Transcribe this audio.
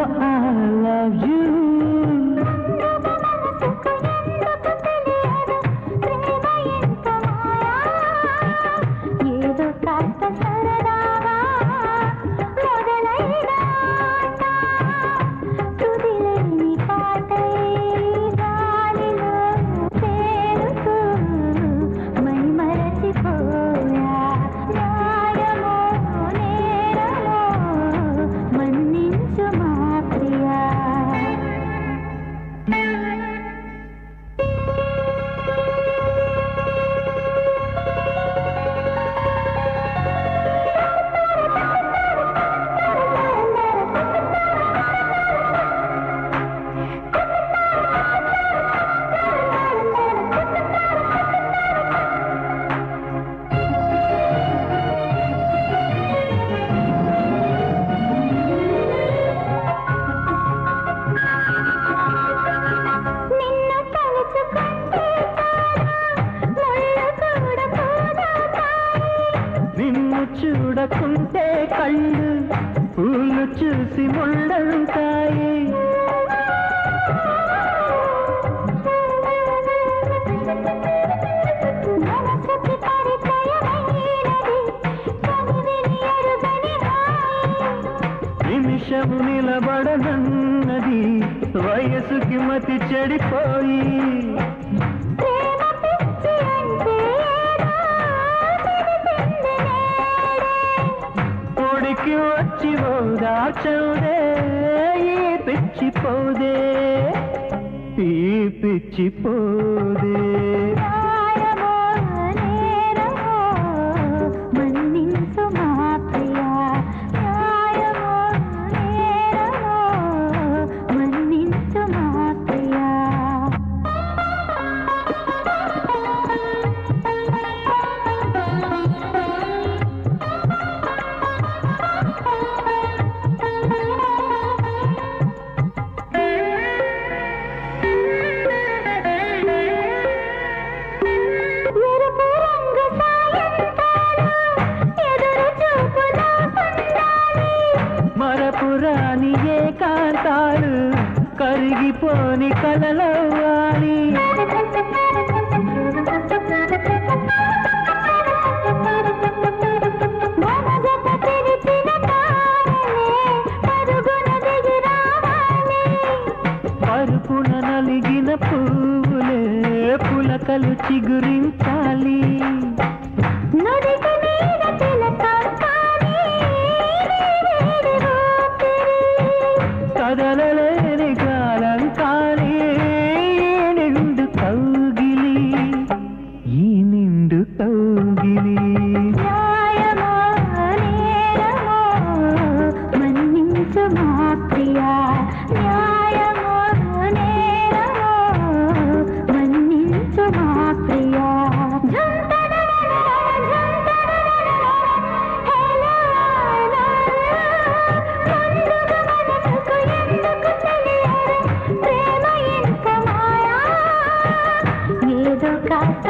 know I love you. చూడకుంటే కళ్ళు పూలు చూసి ముళ్ళంటాయి. నిమిషము నిలబడనన్నది వయసుకి మతి చెడిపోయి. వచ్చి ఓదార్చవుదే ఈ పిచ్చిపోదే, ఈ పిచ్చిపోదే. మన్నించు మా ప్రియా, మన్నించు మా ప్రియా. మరపురాని ఏకాంతాలు కరిగిపోని కలలవ్వాలి. పరుపున నలిగిన పువ్వులే పులకలు చిగురించాలి. కదలలేని కాలం కానీ నిండు కౌగిలి, ఈ నిండు కౌగిలి. మన్నించు మా ప్రియా, మన్నించు మా ప్రియా. ఏదో కాస్త